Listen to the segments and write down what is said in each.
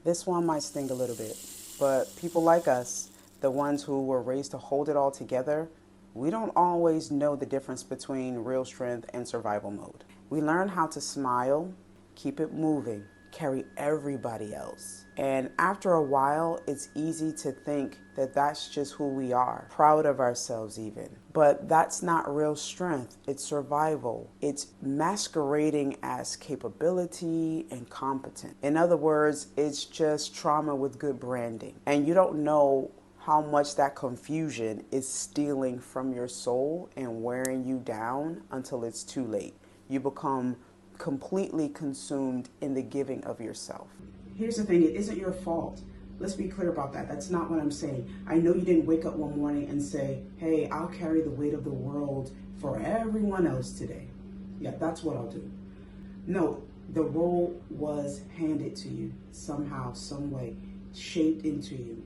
This one might sting a little bit, but people like us, the ones who were raised to hold it all together, we don't always know the difference between real strength and survival mode. We learn how to smile, keep it moving, carry everybody else. And after a while, it's easy to think that that's just who we are, proud of ourselves even. But that's not real strength, it's survival. It's masquerading as capability and competence. In other words, it's just trauma with good branding. And you don't know how much that confusion is stealing from your soul and wearing you down until it's too late. You become completely consumed in the giving of yourself. Here's the thing, it isn't your fault. Let's be clear about that. That's not what I'm saying. I know you didn't wake up one morning and say, hey, I'll carry the weight of the world for everyone else today. Yeah, that's what I'll do. No, the role was handed to you somehow, some way, shaped into you,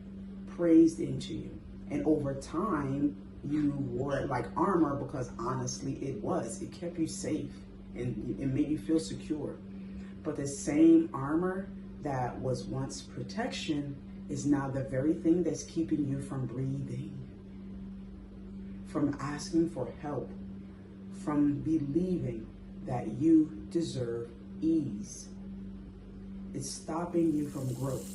praised into you. And over time, you wore it like armor because honestly it was. It kept you safe and it made you feel secure. But the same armor that was once protection is now the very thing that's keeping you from breathing, from asking for help, from believing that you deserve ease. It's stopping you from growth.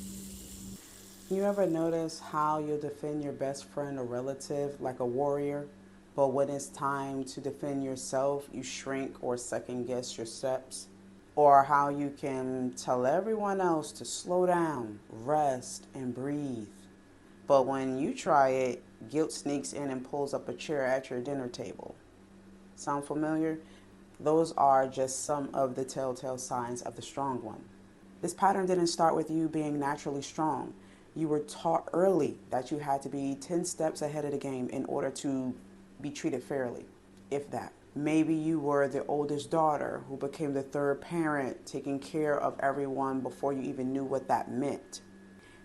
You ever notice how you'll defend your best friend or relative like a warrior, but when it's time to defend yourself, you shrink or second guess your steps? Or how you can tell everyone else to slow down, rest, and breathe. But when you try it, guilt sneaks in and pulls up a chair at your dinner table. Sound familiar? Those are just some of the telltale signs of the strong one. This pattern didn't start with you being naturally strong. You were taught early that you had to be 10 steps ahead of the game in order to be treated fairly, if that. Maybe you were the oldest daughter who became the third parent, taking care of everyone before you even knew what that meant.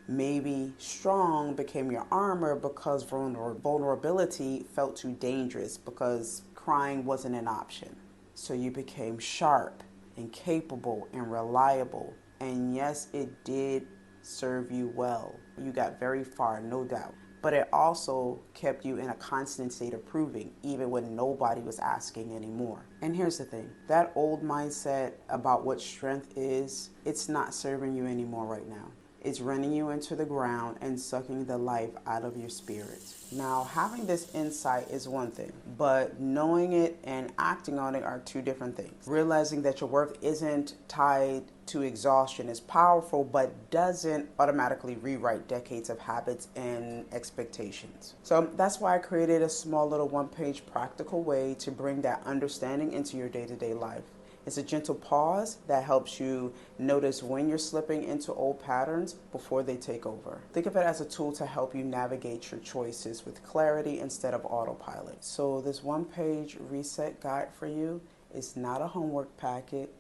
Maybe strong became your armor because vulnerability felt too dangerous because crying wasn't an option. So you became sharp and capable and reliable. And yes, it did serve you well. You got very far, no doubt. But it also kept you in a constant state of proving, even when nobody was asking anymore. And here's the thing, that old mindset about what strength is, it's not serving you anymore right now. It's running you into the ground and sucking the life out of your spirit. Now, having this insight is one thing, but knowing it and acting on it are two different things. Realizing that your worth isn't tied to exhaustion is powerful, but doesn't automatically rewrite decades of habits and expectations. So that's why I created a small little one-page practical way to bring that understanding into your day-to-day life. It's a gentle pause that helps you notice when you're slipping into old patterns before they take over. Think of it as a tool to help you navigate your choices with clarity instead of autopilot. So this one-page reset guide for you is not a homework packet.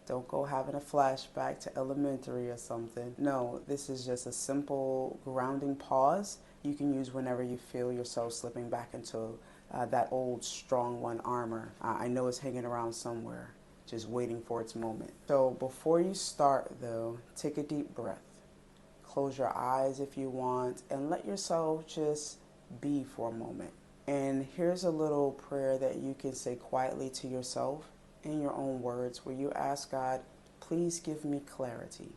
Don't go having a flashback to elementary or something. No, this is just a simple grounding pause you can use whenever you feel yourself slipping back into that old strong one armor. I know it's hanging around somewhere, just waiting for its moment. So before you start though, take a deep breath. Close your eyes if you want and let yourself just be for a moment. And here's a little prayer that you can say quietly to yourself in your own words, where you ask God, please give me clarity.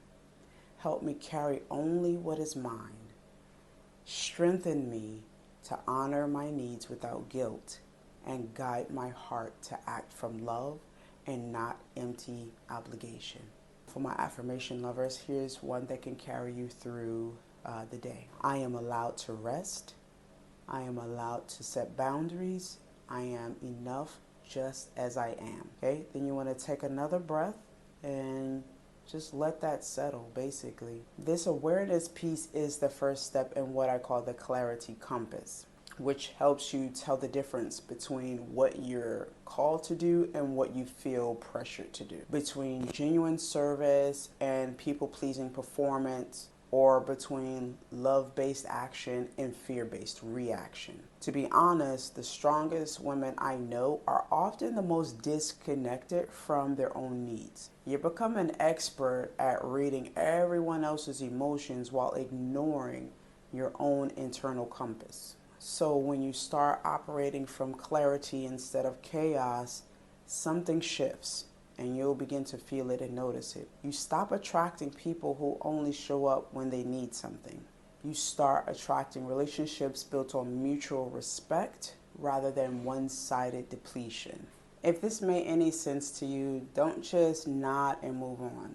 Help me carry only what is mine. Strengthen me to honor my needs without guilt and guide my heart to act from love and not empty obligation. For my affirmation lovers, here's one that can carry you through the day. I am allowed to rest. I am allowed to set boundaries. I am enough just as I am. Okay, then you want to take another breath and just let that settle, basically. This awareness piece is the first step in what I call the clarity compass, which helps you tell the difference between what you're called to do and what you feel pressured to do, between genuine service and people-pleasing performance, or between love-based action and fear-based reaction. To be honest, the strongest women I know are often the most disconnected from their own needs. You become an expert at reading everyone else's emotions while ignoring your own internal compass. So when you start operating from clarity instead of chaos, something shifts and you'll begin to feel it and notice it. You stop attracting people who only show up when they need something. You start attracting relationships built on mutual respect rather than one-sided depletion. If this made any sense to you, don't just nod and move on.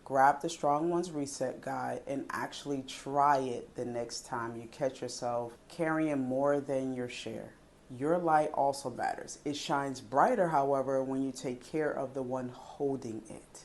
Grab the Strong Ones Reset Guide and actually try it the next time you catch yourself carrying more than your share. Your light also matters. It shines brighter, however, when you take care of the one holding it.